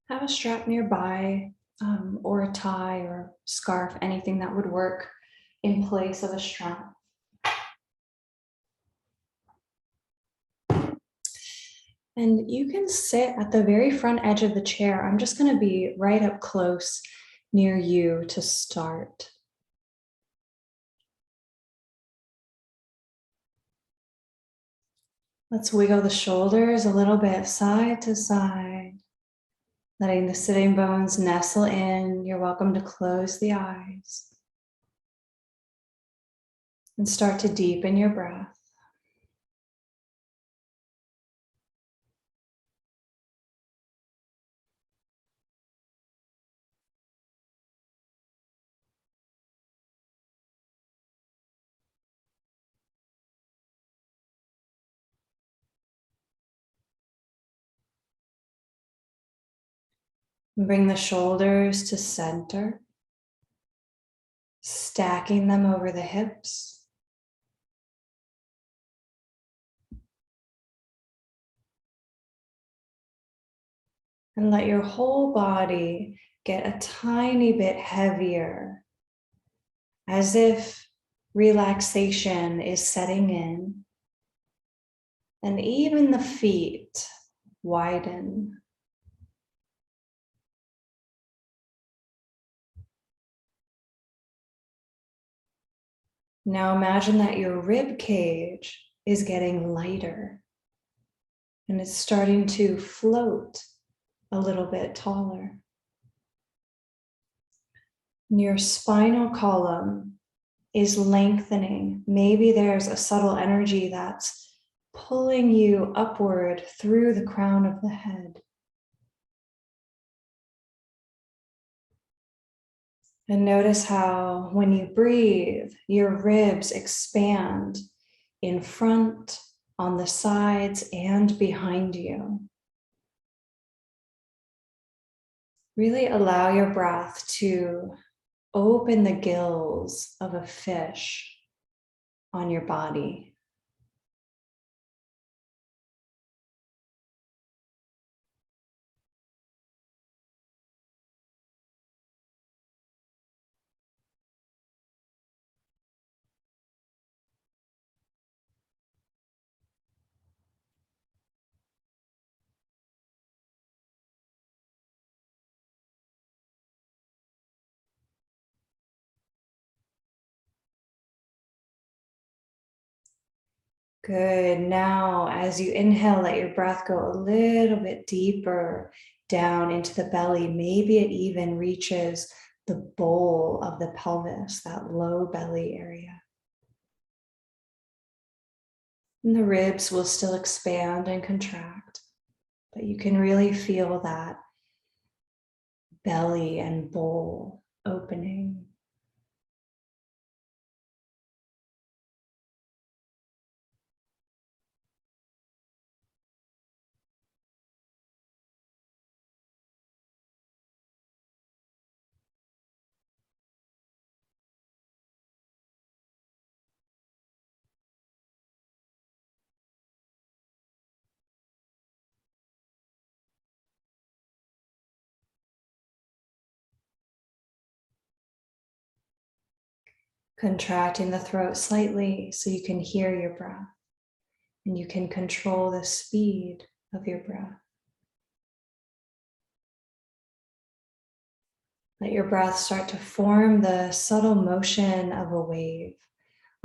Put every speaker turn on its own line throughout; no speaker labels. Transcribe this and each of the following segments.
have a strap nearby, or a tie or scarf, anything that would work in place of a strap. And you can sit at the very front edge of the chair. I'm just going to be right up close near you to start. Let's wiggle the shoulders a little bit side to side, letting the sitting bones nestle in. You're welcome to close the eyes and start to deepen your breath. Bring the shoulders to center, stacking them over the hips. And let your whole body get a tiny bit heavier, as if relaxation is setting in. And even the feet widen. Now imagine that your rib cage is getting lighter and it's starting to float a little bit taller. And your spinal column is lengthening. Maybe there's a subtle energy that's pulling you upward through the crown of the head. And notice how when you breathe, your ribs expand in front, on the sides, and behind you. Really allow your breath to open the gills of a fish on your body. Good. Now, as you inhale, let your breath go a little bit deeper down into the belly. Maybe it even reaches the bowl of the pelvis, that low belly area. And the ribs will still expand and contract, but you can really feel that belly and bowl opening. Contracting the throat slightly so you can hear your breath and you can control the speed of your breath. Let your breath start to form the subtle motion of a wave.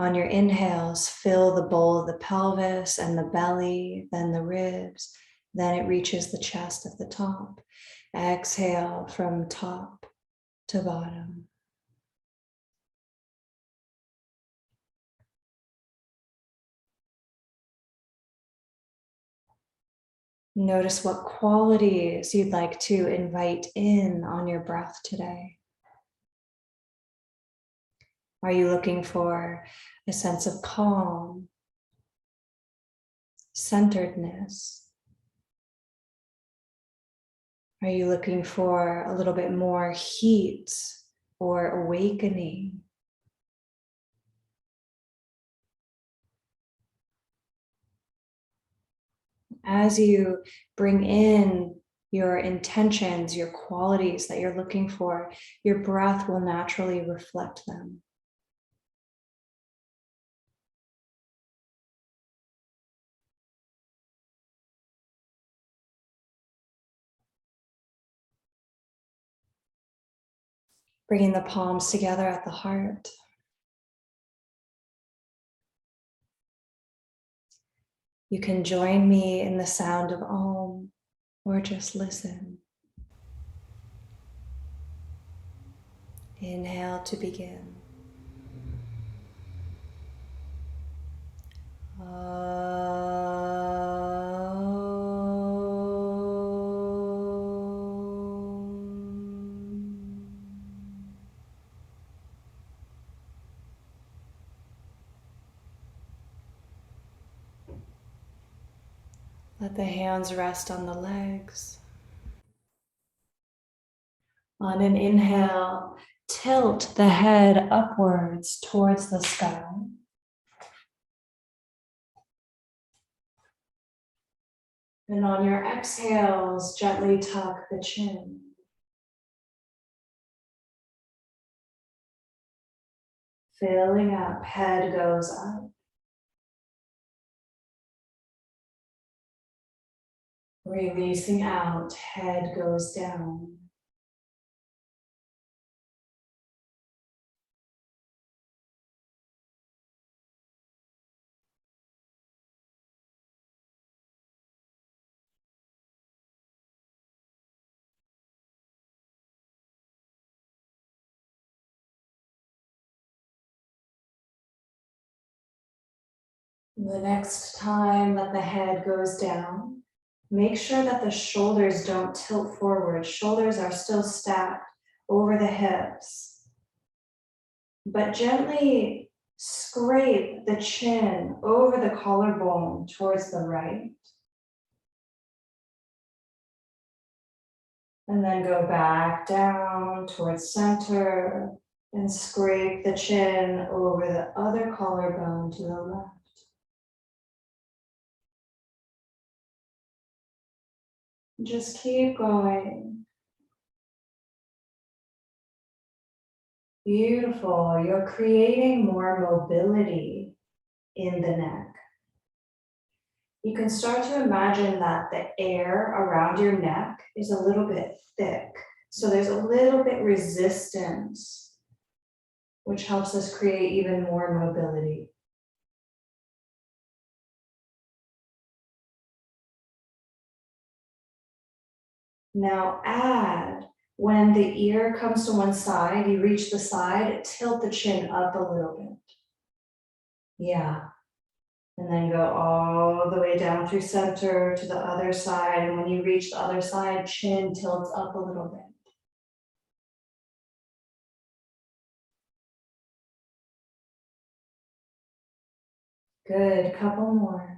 On your inhales, fill the bowl of the pelvis and the belly, then the ribs, then it reaches the chest at the top. Exhale from top to bottom. Notice what qualities you'd like to invite in on your breath today. Are you looking for a sense of calm, centeredness? Are you looking for a little bit more heat or awakening? As you bring in your intentions, your qualities that you're looking for, your breath will naturally reflect them. Bringing the palms together at the heart. You can join me in the sound of Om or just listen. Inhale to begin. Let the hands rest on the legs. On an inhale, tilt the head upwards towards the sky. And on your exhales, gently tuck the chin. Filling up, head goes up. Releasing out, head goes down. The next time that the head goes down, make sure that the shoulders don't tilt forward. Shoulders are still stacked over the hips. But gently scrape the chin over the collarbone towards the right. And then go back down towards center and scrape the chin over the other collarbone to the left. Just keep going. Beautiful. You're creating more mobility in the neck. You can start to imagine that the air around your neck is a little bit thick. So there's a little bit resistance, which helps us create even more mobility. Now add, when the ear comes to one side, you reach the side, tilt the chin up a little bit. Yeah. And then go all the way down through center to the other side. And when you reach the other side, chin tilts up a little bit. Good, couple more.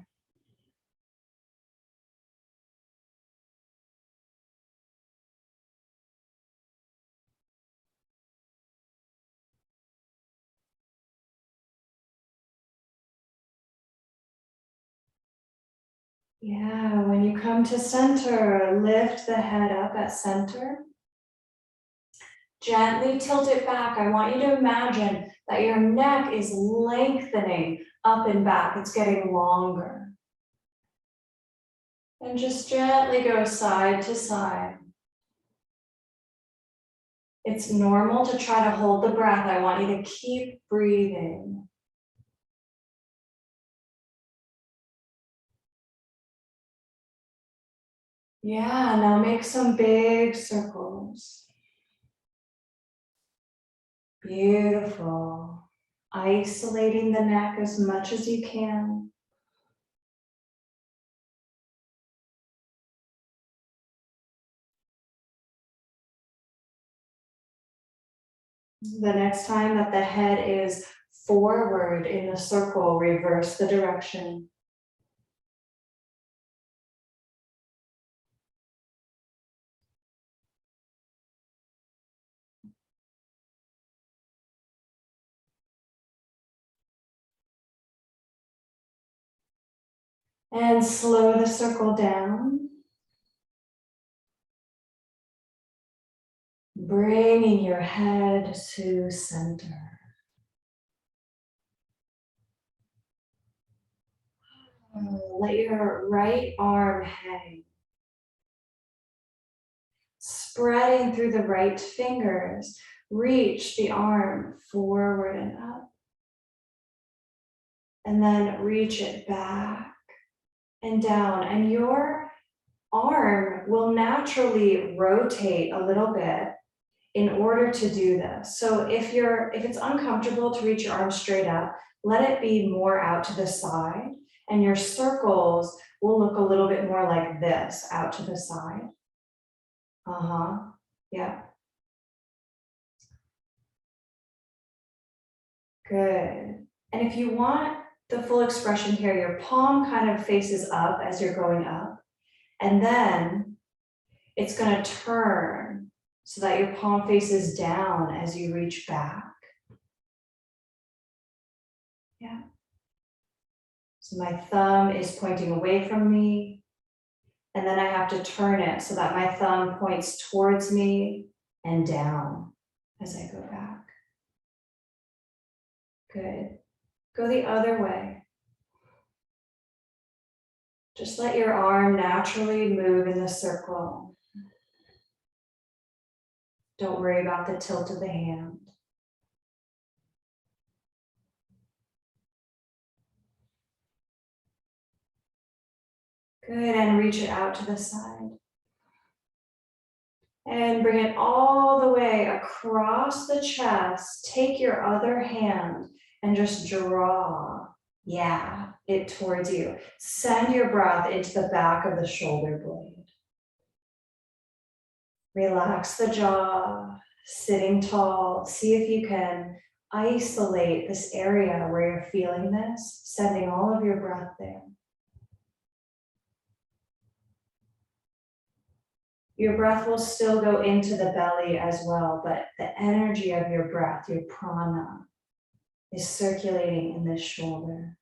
Yeah, when you come to center, lift the head up at center. Gently tilt it back. I want you to imagine that your neck is lengthening up and back. It's getting longer. And just gently go side to side. It's normal to try to hold the breath. I want you to keep breathing. Yeah, now make some big circles. Beautiful. Isolating the neck as much as you can. The next time that the head is forward in the circle, reverse the direction. And slow the circle down. Bringing your head to center. Let your right arm hang. Spreading through the right fingers, reach the arm forward and up. And then reach it back and down. And your arm will naturally rotate a little bit in order to do this. So if it's uncomfortable to reach your arm straight up, let it be more out to the side, and your circles will look a little bit more like this, out to the side. Yeah. Good. And if you want the full expression here, your palm kind of faces up as you're going up, and then it's going to turn so that your palm faces down as you reach back. Yeah. So my thumb is pointing away from me, and then I have to turn it so that my thumb points towards me and down as I go back. Good. Go the other way. Just let your arm naturally move in the circle. Don't worry about the tilt of the hand. Good, and reach it out to the side. And bring it all the way across the chest. Take your other hand and just draw, it towards you. Send your breath into the back of the shoulder blade. Relax the jaw, sitting tall. See if you can isolate this area where you're feeling this, sending all of your breath there. Your breath will still go into the belly as well, but the energy of your breath, your prana, is circulating in this shoulder.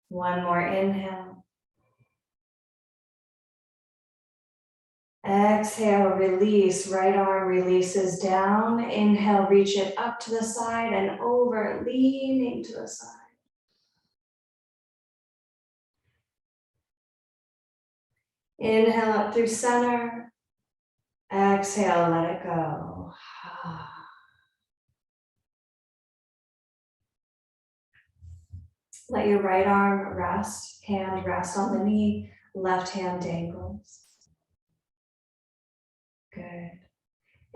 One more inhale. Exhale, release. Right arm releases down. Inhale, reach it up to the side and over, leaning to the side. Inhale up through center. Exhale, let it go. Let your right arm rest, hand rest on the knee, left hand dangles. Good.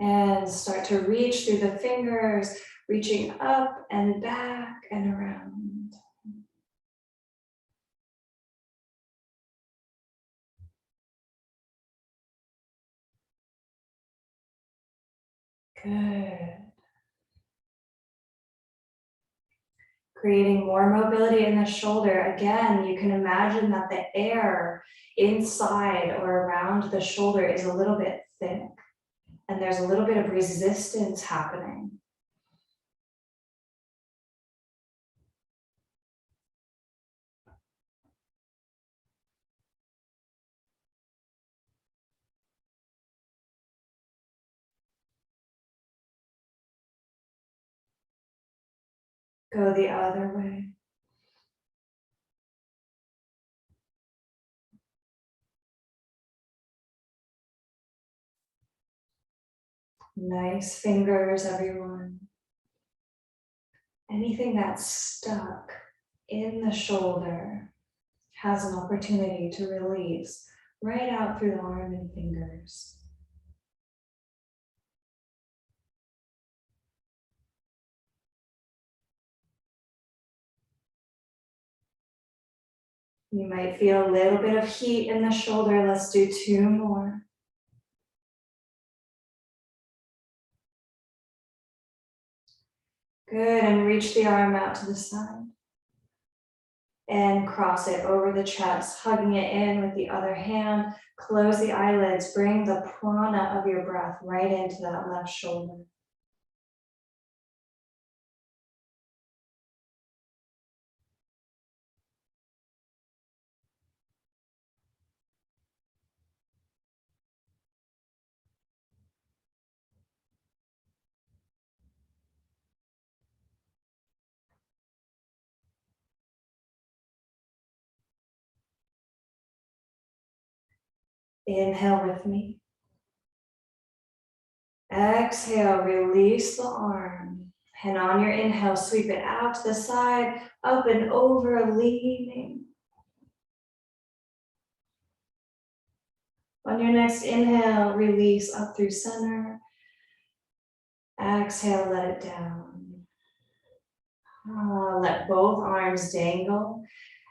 And start to reach through the fingers, reaching up and back and around. Good. Creating more mobility in the shoulder. Again, you can imagine that the air inside or around the shoulder is a little bit thick, and there's a little bit of resistance happening. Go the other way. Nice fingers, everyone. Anything that's stuck in the shoulder has an opportunity to release right out through the arm and fingers. You might feel a little bit of heat in the shoulder. Let's do 2 more. Good, and reach the arm out to the side. And cross it over the chest, hugging it in with the other hand. Close the eyelids, bring the prana of your breath right into that left shoulder. Inhale with me. Exhale, release the arm. And on your inhale, sweep it out to the side, up and over, leaning. On your next inhale, release up through center. Exhale, let it down. Let both arms dangle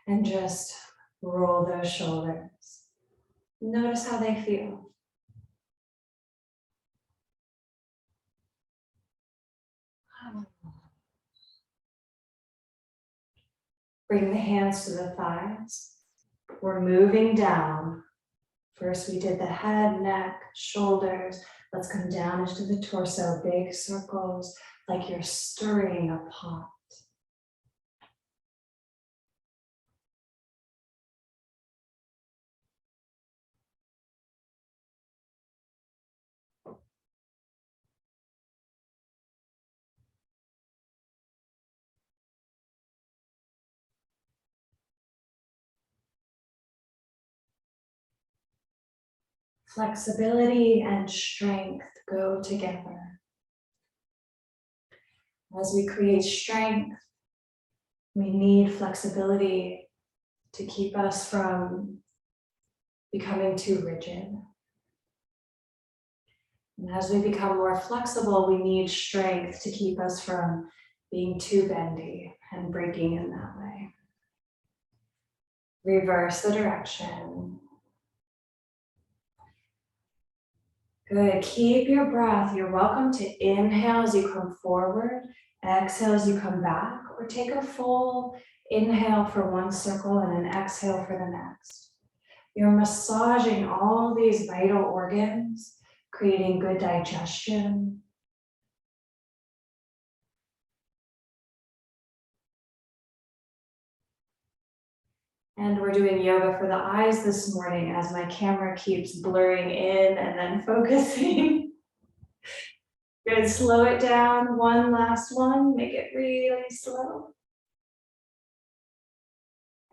and just roll those shoulders. Notice how they feel. Bring the hands to the thighs. We're moving down. First we did the head, neck, shoulders. Let's come down into the torso, big circles, like you're stirring a pot. Flexibility and strength go together. As we create strength, we need flexibility to keep us from becoming too rigid. And as we become more flexible, we need strength to keep us from being too bendy and breaking in that way. Reverse the direction. Good, keep your breath. You're welcome to inhale as you come forward, exhale as you come back, or take a full inhale for one circle and an exhale for the next. You're massaging all these vital organs, creating good digestion. And we're doing yoga for the eyes this morning as my camera keeps blurring in and then focusing. Good, slow it down. One last one, make it really slow.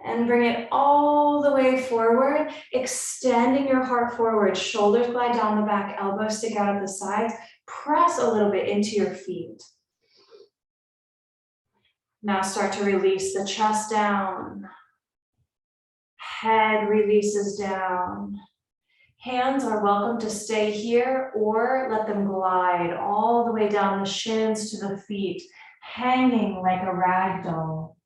And bring it all the way forward, extending your heart forward, shoulders glide down the back, elbows stick out at the sides. Press a little bit into your feet. Now start to release the chest down. Head releases down. Hands are welcome to stay here or let them glide all the way down the shins to the feet, hanging like a rag doll.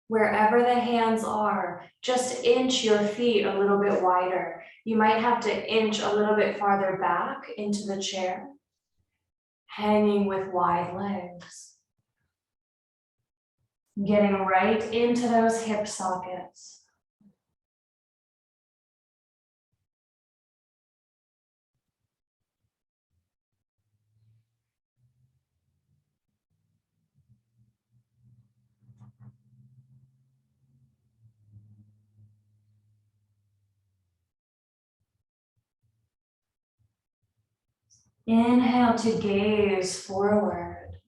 Wherever the hands are, just inch your feet a little bit wider. You might have to inch a little bit farther back into the chair, hanging with wide legs. Getting right into those hip sockets. Inhale to gaze forward.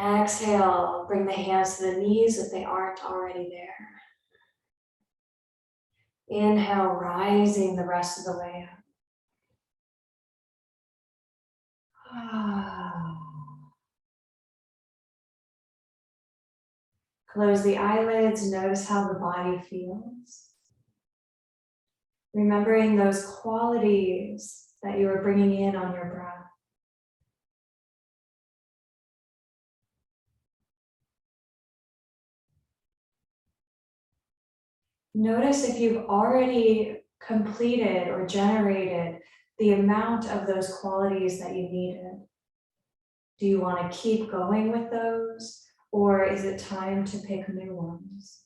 Exhale, bring the hands to the knees if they aren't already there. Inhale, rising the rest of the way up. Close the eyelids, notice how the body feels. Remembering those qualities that you are bringing in on your breath. Notice if you've already completed or generated the amount of those qualities that you needed. Do you want to keep going with those, or is it time to pick new ones?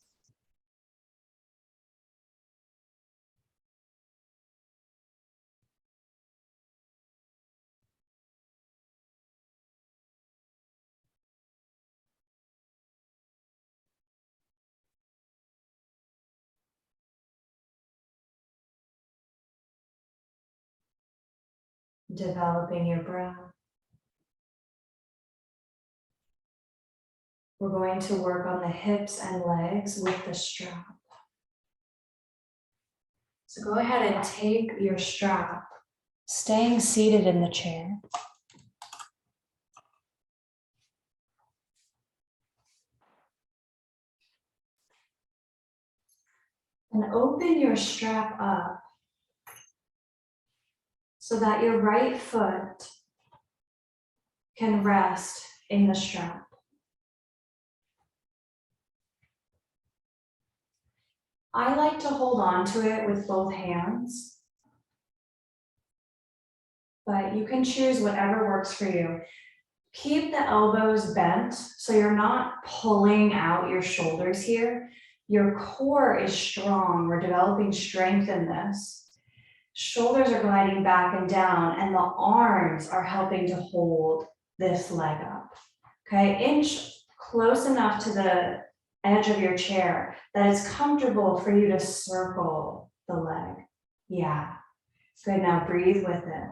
developing your breath. We're going to work on the hips and legs with the strap. So go ahead and take your strap, staying seated in the chair. And open your strap up so that your right foot can rest in the strap. I like to hold on to it with both hands, but you can choose whatever works for you. Keep the elbows bent so you're not pulling out your shoulders here. Your core is strong. We're developing strength in this. Shoulders are gliding back and down, and the arms are helping to hold this leg up. Okay, inch close enough to the edge of your chair that it's comfortable for you to circle the leg. Yeah, good. Now breathe with it.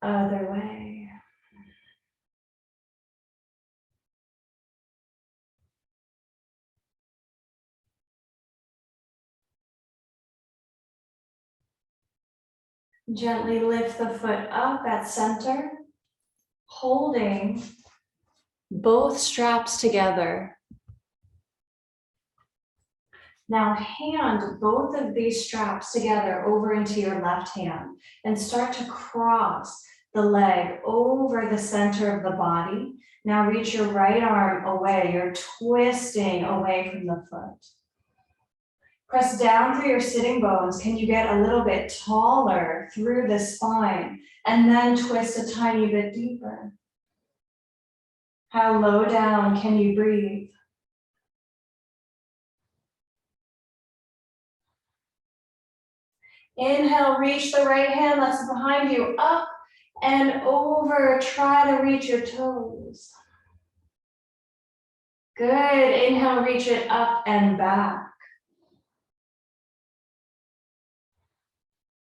Other way. Gently lift the foot up at center, holding both straps together. Now hand both of these straps together over into your left hand and start to cross the leg over the center of the body. Now reach your right arm away. You're twisting away from the foot. Press down through your sitting bones. Can you get a little bit taller through the spine and then twist a tiny bit deeper? How low down can you breathe? Inhale, reach the right hand that's behind you up and over. Try to reach your toes. Good. Inhale, reach it up and back.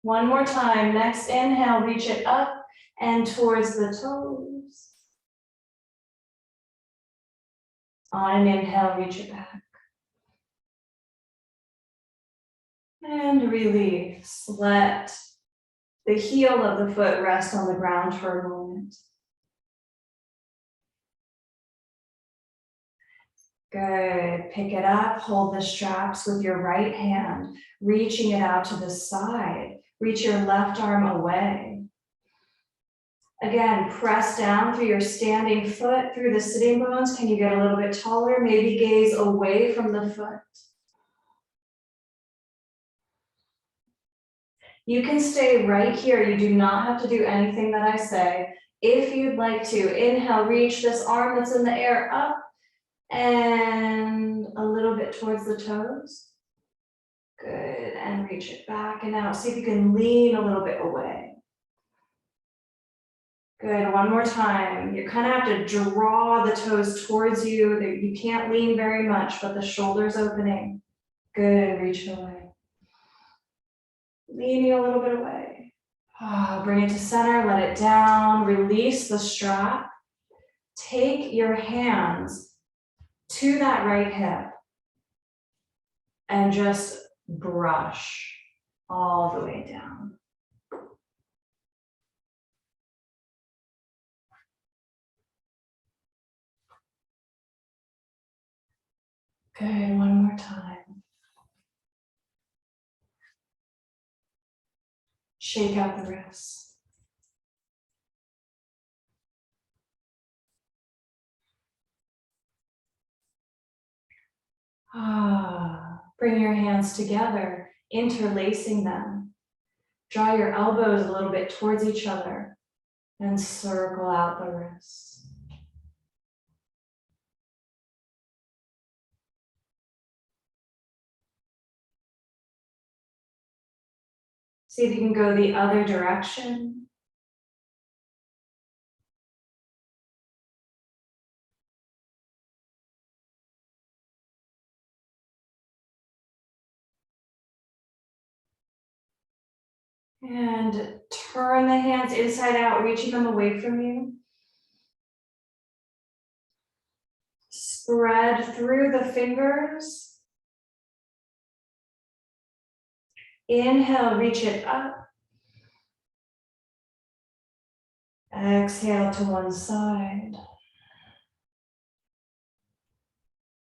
One more time. Next inhale, reach it up and towards the toes. On an inhale, reach it back. And release. Let the heel of the foot rest on the ground for a moment. Good. Pick it up. Hold the straps with your right hand, reaching it out to the side. Reach your left arm away. Again, press down through your standing foot, through the sitting bones. Can you get a little bit taller? Maybe gaze away from the foot. You can stay right here. You do not have to do anything that I say. If you'd like to, inhale, reach this arm that's in the air up and a little bit towards the toes. Good, and reach it back and out. See if you can lean a little bit away. Good, one more time. You kind of have to draw the toes towards you. You can't lean very much, but the shoulder's opening. Good, reach away. Leaning a little bit away. Bring it to center, let it down, release the strap. Take your hands to that right hip and just brush all the way down. Good, one more time. Shake out the wrists. Bring your hands together, interlacing them. Draw your elbows a little bit towards each other and circle out the wrists. See if you can go the other direction. And turn the hands inside out, reaching them away from you. Spread through the fingers. Inhale, reach it up. Exhale to one side.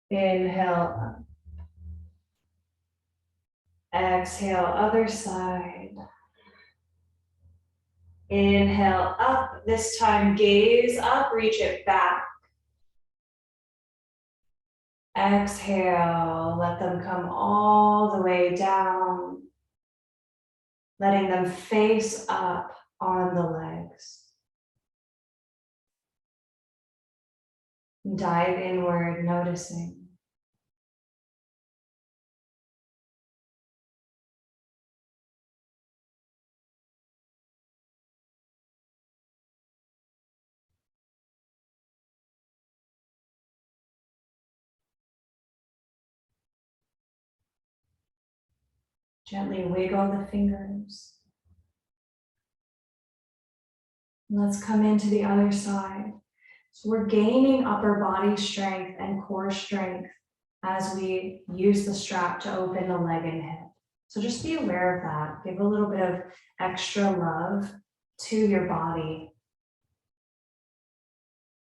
Inhale up. Exhale, other side. Inhale up. This time, gaze up, reach it back. Exhale, let them come all the way down, letting them face up on the legs. Dive inward, noticing. Gently wiggle the fingers. Let's come into the other side. So we're gaining upper body strength and core strength as we use the strap to open the leg and hip. So just be aware of that. Give a little bit of extra love to your body.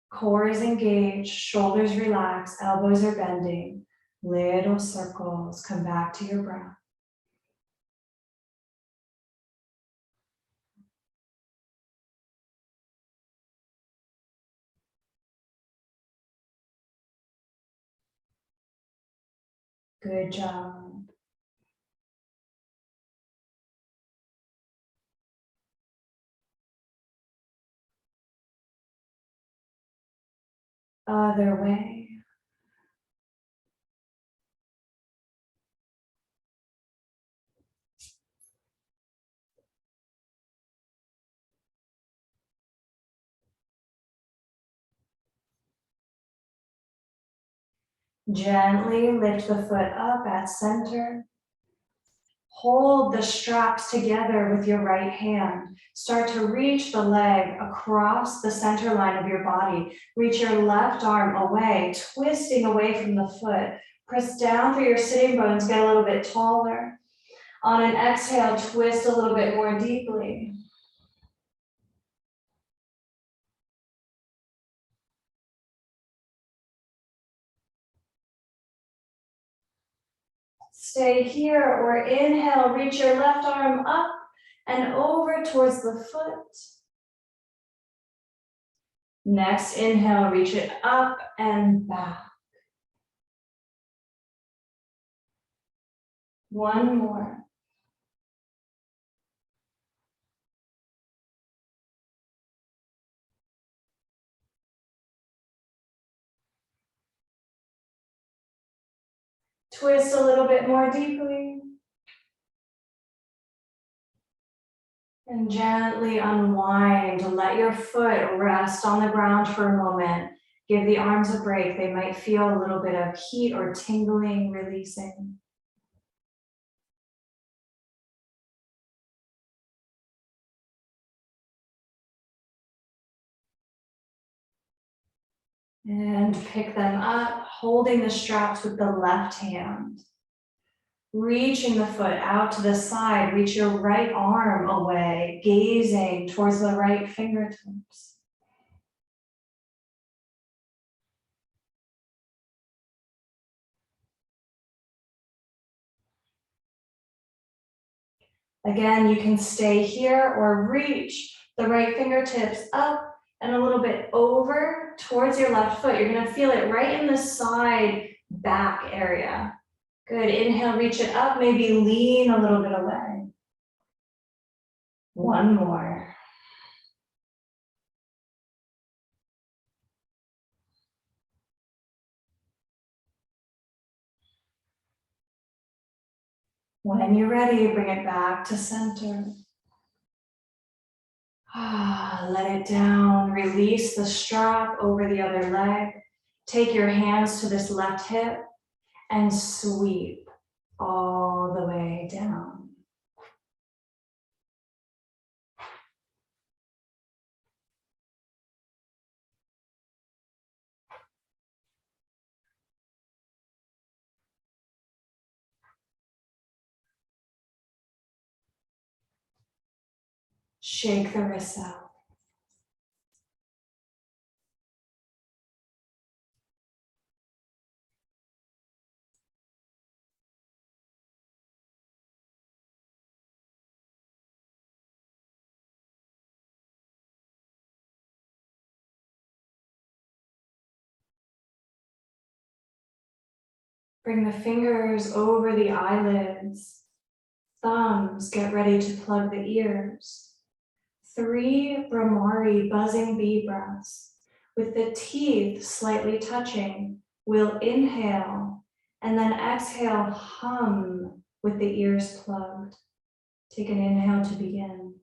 Core is engaged, shoulders relax, elbows are bending, little circles. Come back to your breath. Good job. Other way. Gently lift the foot up at center. Hold the straps together with your right hand. Start to reach the leg across the center line of your body. Reach your left arm away, twisting away from the foot. Press down through your sitting bones, get a little bit taller. On an exhale, twist a little bit more deeply. Stay here or inhale, reach your left arm up and over towards the foot. Next inhale, reach it up and back. One more. Twist a little bit more deeply. And gently unwind. Let your foot rest on the ground for a moment. Give the arms a break. They might feel a little bit of heat or tingling, releasing. And pick them up, holding the straps with the left hand. Reaching the foot out to the side, reach your right arm away, gazing towards the right fingertips. Again, you can stay here or reach the right fingertips up and a little bit over towards your left foot. You're gonna feel it right in the side back area. Good, inhale, reach it up, maybe lean a little bit away. One more. When you're ready, bring it back to center. Let it down. Release the strap over the other leg. Take your hands to this left hip and sweep all the way down. Shake the wrists out. Bring the fingers over the eyelids. Thumbs get ready to plug the ears. 3 Brahmari buzzing bee breaths. With the teeth slightly touching, we'll inhale and then exhale, hum with the ears plugged. Take an inhale to begin.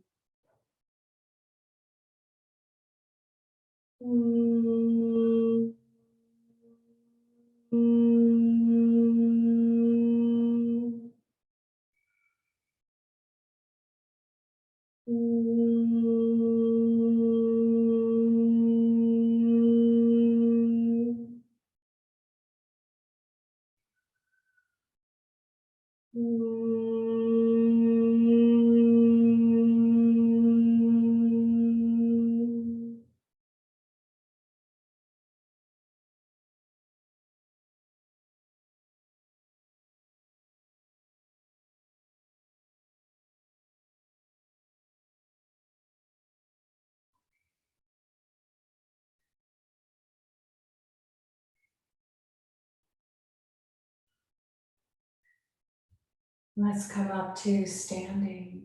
Let's come up to standing.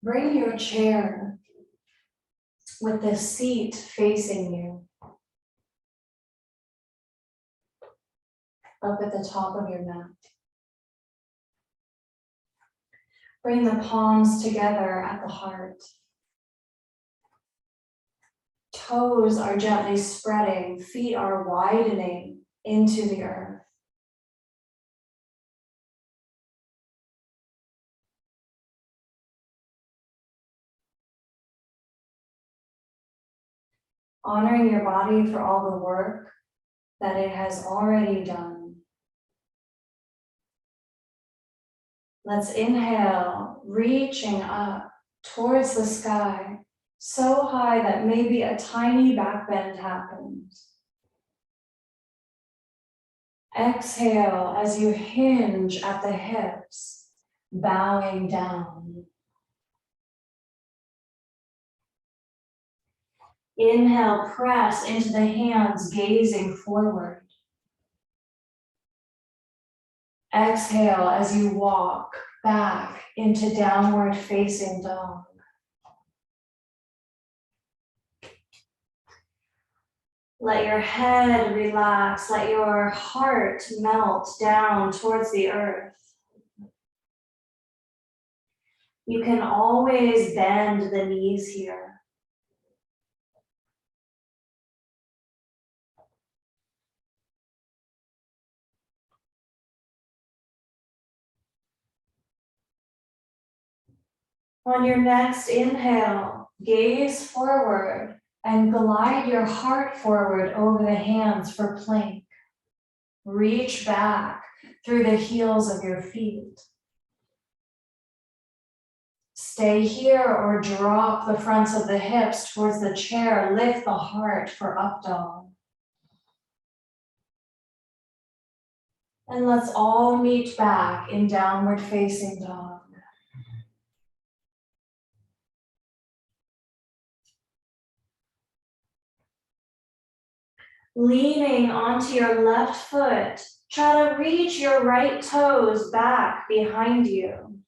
Bring your chair with the seat facing you up at the top of your mat. Bring the palms together at the heart. Toes are gently spreading, feet are widening into the earth. Honoring your body for all the work that it has already done. Let's inhale, reaching up towards the sky, so high that maybe a tiny back bend happens. Exhale as you hinge at the hips, bowing down. Inhale, press into the hands, gazing forward. Exhale as you walk back into downward facing dog. Let your head relax, let your heart melt down towards the earth. You can always bend the knees here. On your next inhale, gaze forward and glide your heart forward over the hands for plank. Reach back through the heels of your feet. Stay here or drop the fronts of the hips towards the chair. Lift the heart for up dog. And let's all meet back in downward facing dog. Leaning onto your left foot, try to reach your right toes back behind you.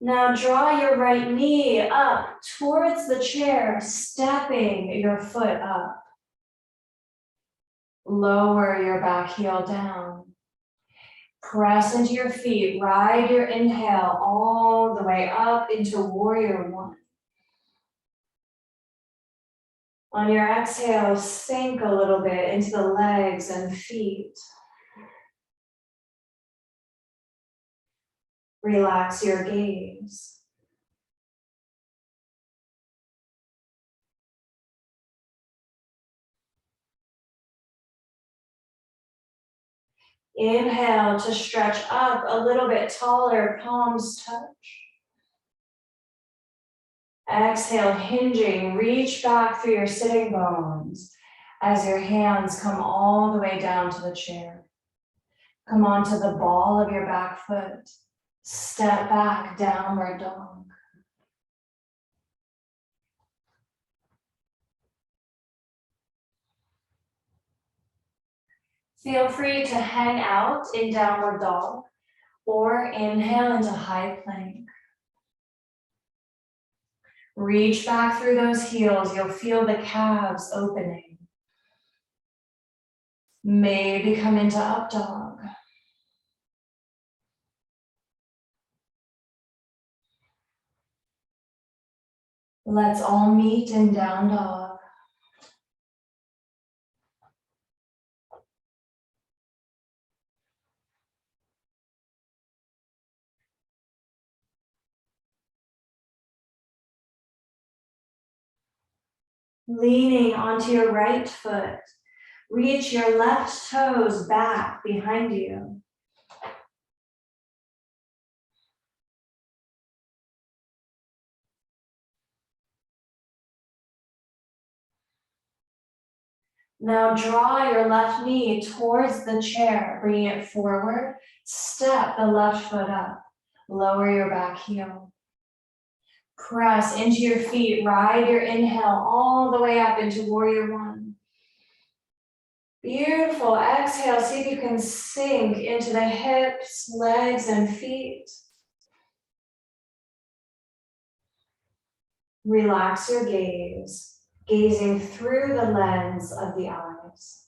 Now draw your right knee up towards the chair, stepping your foot up. Lower your back heel down. Press into your feet, ride your inhale all the way up into warrior one. On your exhale, sink a little bit into the legs and feet. Relax your gaze. Inhale to stretch up a little bit taller, palms touch. Exhale, hinging, reach back through your sitting bones as your hands come all the way down to the chair. Come onto the ball of your back foot. Step back, downward dog. Feel free to hang out in downward dog or inhale into high plank. Reach back through those heels. You'll feel the calves opening. Maybe come into up dog. Let's all meet in down dog. Leaning onto your right foot, reach your left toes back behind you. Now draw your left knee towards the chair, bringing it forward. Step the left foot up, lower your back heel. Press into your feet, ride your inhale all the way up into warrior one. Beautiful, exhale, see if you can sink into the hips, legs, and feet. Relax your gaze, gazing through the lens of the eyes.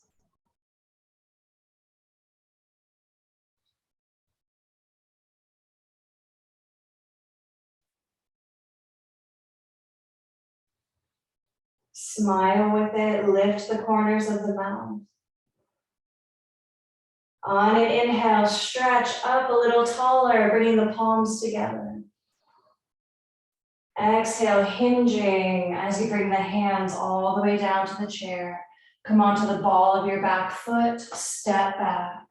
Smile with it, lift the corners of the mouth. On an inhale, stretch up a little taller, bringing the palms together. Exhale, hinging as you bring the hands all the way down to the chair. Come onto the ball of your back foot, step back.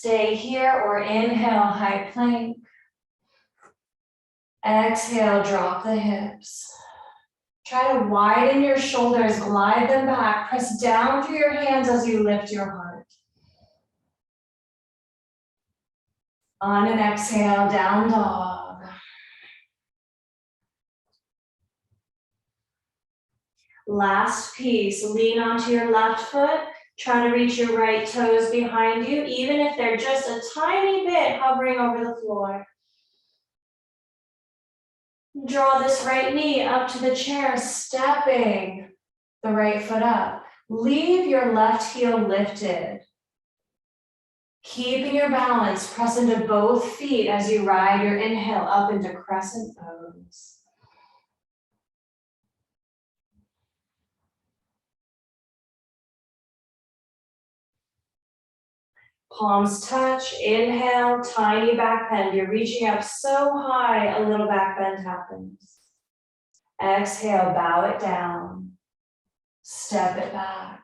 Stay here or inhale, high plank. Exhale, drop the hips. Try to widen your shoulders, glide them back, press down through your hands as you lift your heart. On an exhale, down dog. Last piece, lean onto your left foot. Try to reach your right toes behind you, even if they're just a tiny bit hovering over the floor. Draw this right knee up to the chair, stepping the right foot up. Leave your left heel lifted. Keeping your balance, press into both feet as you ride your inhale up into crescent pose. Palms touch, inhale, tiny back bend. You're reaching up so high, a little back bend happens. Exhale, bow it down. Step it back.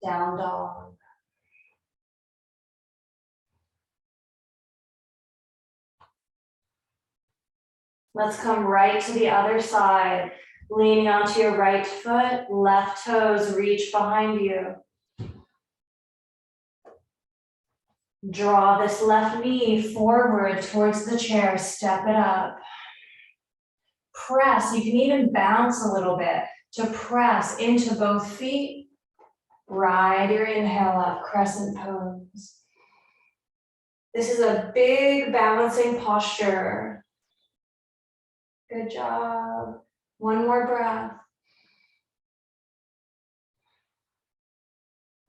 Down dog. Let's come right to the other side. Leaning onto your right foot, left toes reach behind you. Draw this left knee forward towards the chair, step it up. Press, you can even bounce a little bit to press into both feet Ride your inhale up, crescent pose. This is a big balancing posture. Good job. One more breath.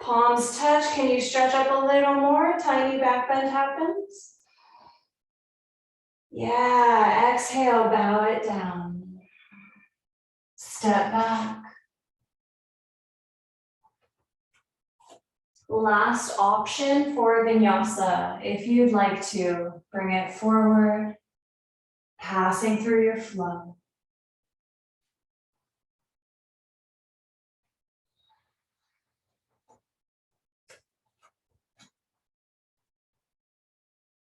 Palms touch. Can you stretch up a little more? Tiny back bend happens. Yeah, exhale, bow it down. Step back. Last option for vinyasa. If you'd like to bring it forward, passing through your flow.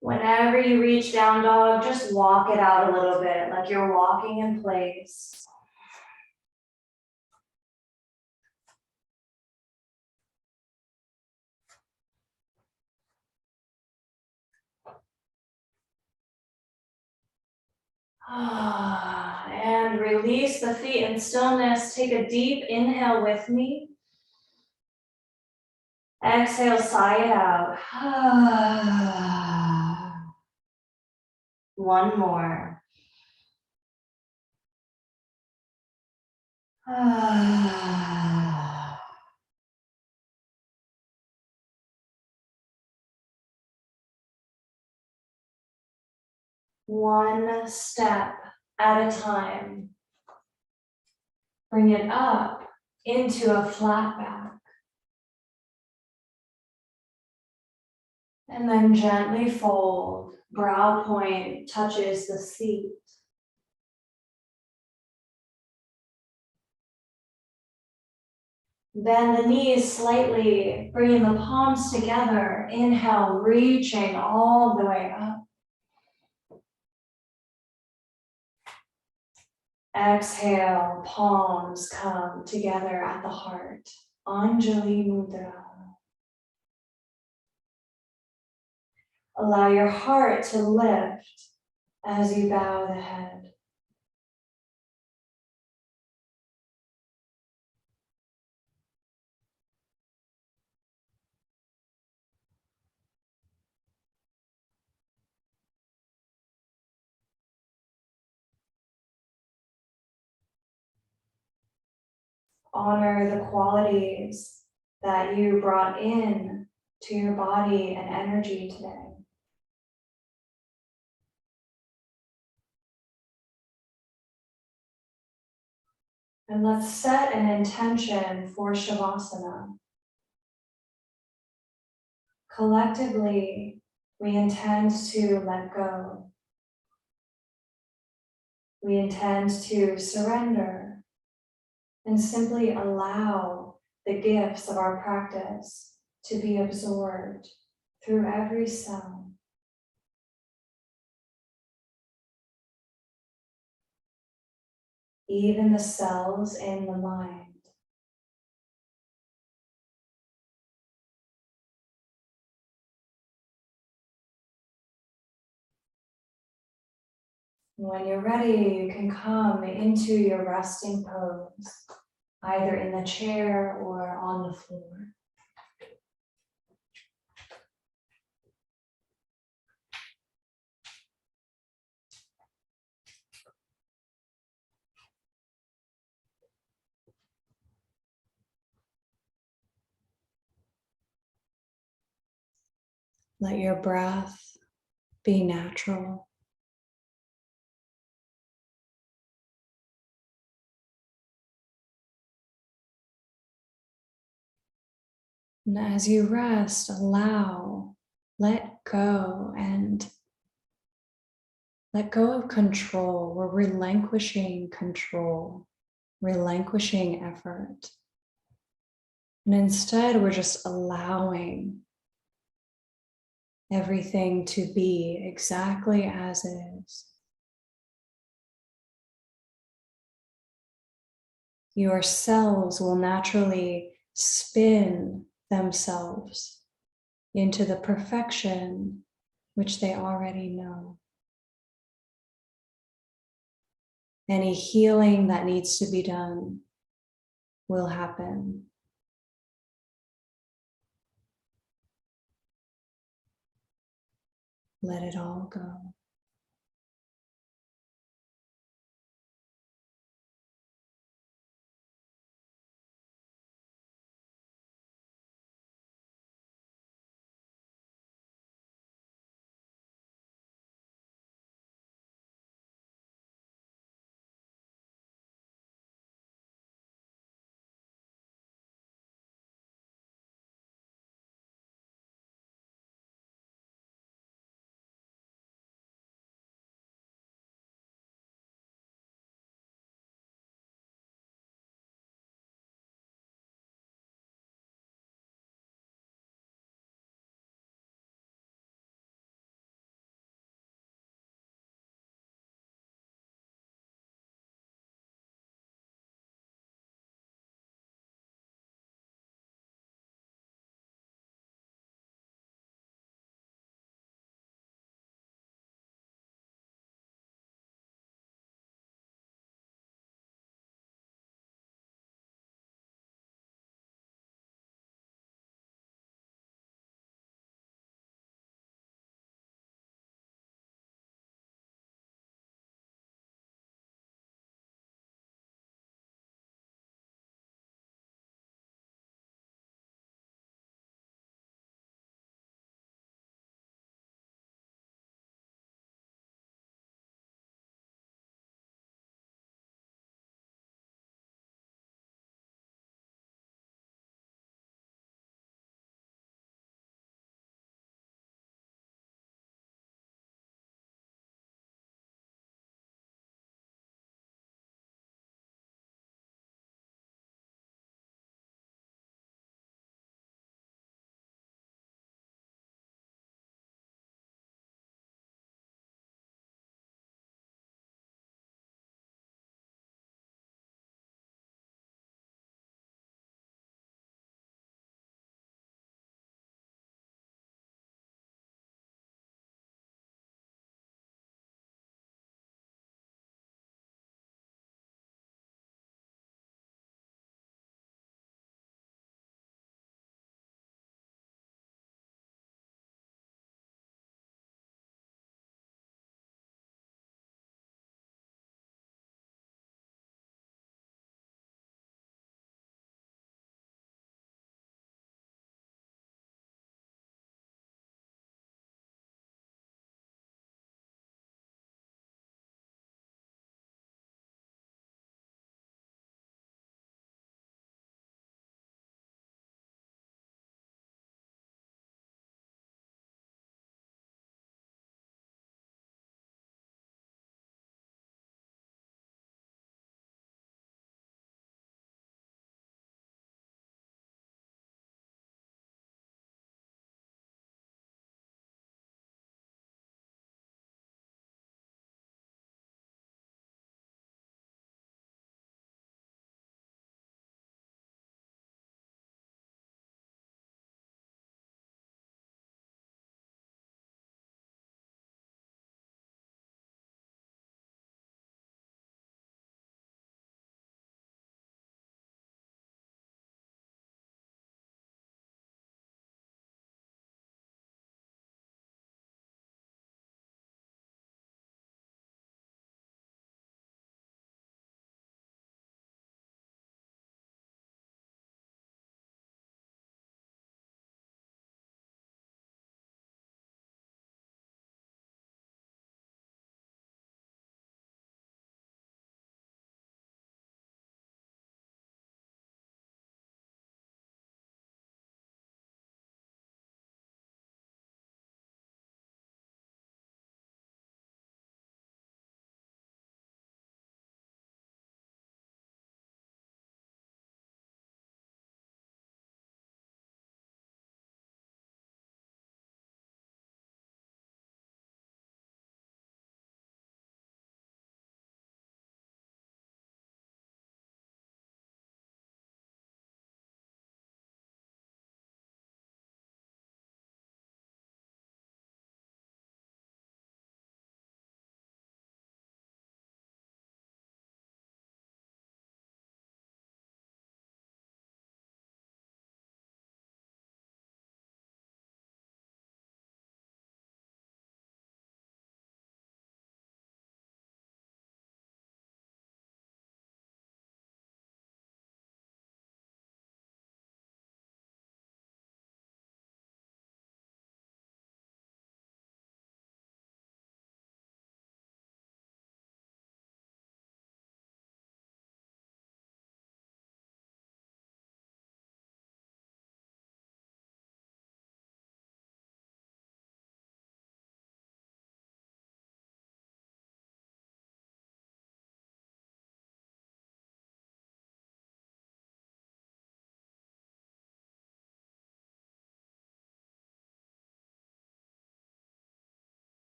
Whenever you reach down dog, just walk it out a little bit, like you're walking in place. And release the feet in stillness. Take a deep inhale with me. Exhale, sigh it out. One more. One step at a time. Bring it up into a flat back. And then gently fold. Brow point touches the seat. Bend the knees slightly, bringing the palms together. Inhale, reaching all the way up. Exhale, palms come together at the heart. Anjali Mudra. Allow your heart to lift as you bow the head. Honor the qualities that you brought in to your body and energy today. And let's set an intention for Shavasana. Collectively, we intend to let go. We intend to surrender and simply allow the gifts of our practice to be absorbed through every cell. Even the cells in the mind. When you're ready, you can come into your resting pose, either in the chair or on the floor. Let your breath be natural. And as you rest, let go and let go of control. We're relinquishing control, relinquishing effort. And instead, we're just allowing everything to be exactly as is. Your cells will naturally spin themselves into the perfection which they already know. Any healing that needs to be done will happen. Let it all go.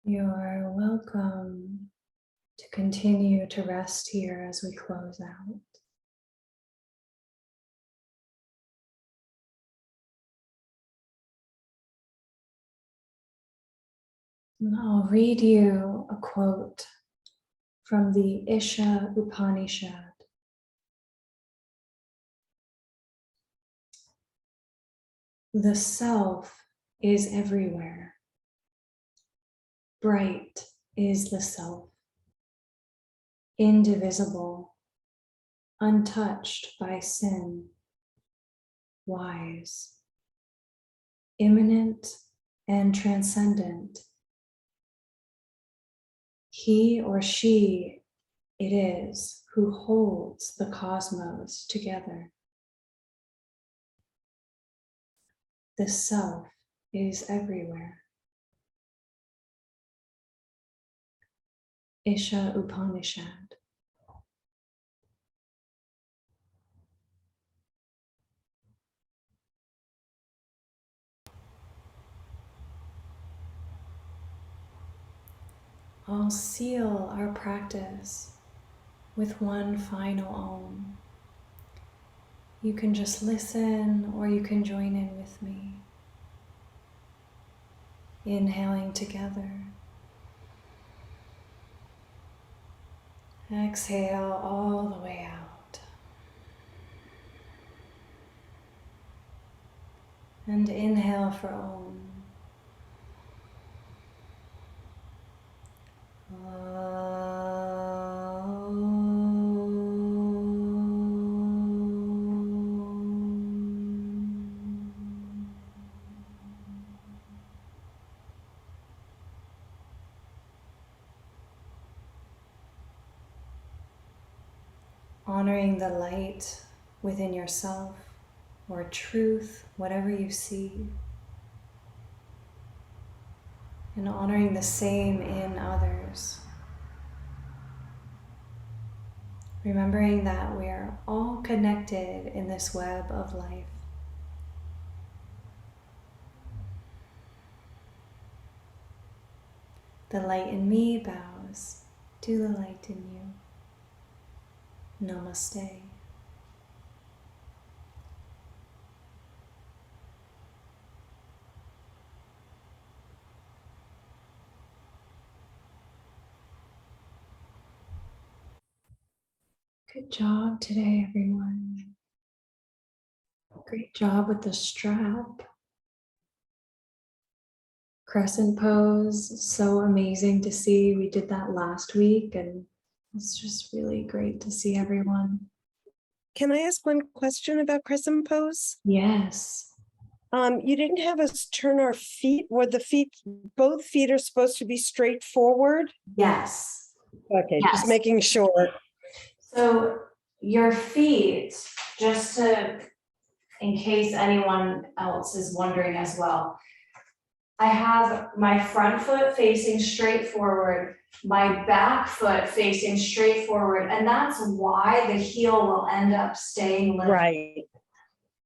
You're welcome to continue to rest here as we close out. And I'll read you a quote from the Isha Upanishad. The self is everywhere. Bright is the self, indivisible, untouched by sin, wise, immanent and transcendent. He or she it is who holds the cosmos together. The self is everywhere. Isha Upanishad. I'll seal our practice with one final Om. You can just listen or you can join in with me. Inhaling together. Exhale all the way out. And inhale for Om. Honoring the light within yourself or truth, whatever you see, and honoring the same in others. Remembering that we're all connected in this web of life. The light in me bows to the light in you. Namaste. Good job today, everyone. Great job with the strap. Crescent pose, so amazing to see. We did that last week and it's just really great to see everyone.
Can I ask one question about crescent pose?
Yes.
You didn't have us turn our feet, were the feet, both feet are supposed to be straight forward?
Yes.
Okay,
Yes.
just making sure.
So your feet, just to, in case anyone else is wondering as well, I have my front foot facing straight forward, my back foot facing straight forward, and that's why the heel will end up staying lifted.
Right.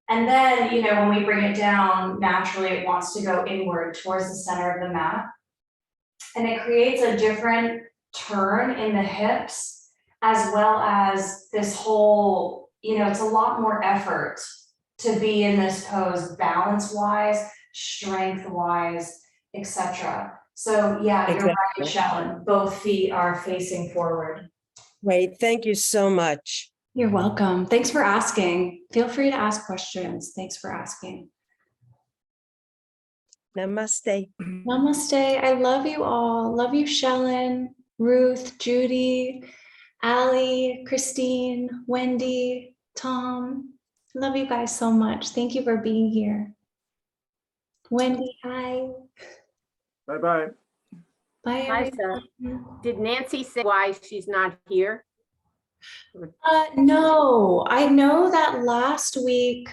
And then, you know, when we bring it down, naturally it wants to go inward towards the center of the mat. And it creates a different turn in the hips, as well as this whole, you know, it's a lot more effort to be in this pose, balance-wise, strength-wise, etc. So yeah, you're
Exactly.
right, Shellen. Both feet are facing forward.
Great, thank you so much.
You're welcome. Thanks for asking. Feel free to ask questions. Thanks for asking.
Namaste.
Namaste. I love you all. Love you, Shellen, Ruth, Judy, Allie, Christine, Wendy, Tom. Love you guys so much. Thank you for being here. Wendy, hi.
Bye-bye.
Bye,
Liza,
everyone.
did Nancy say why she's not here?
No, I know that last week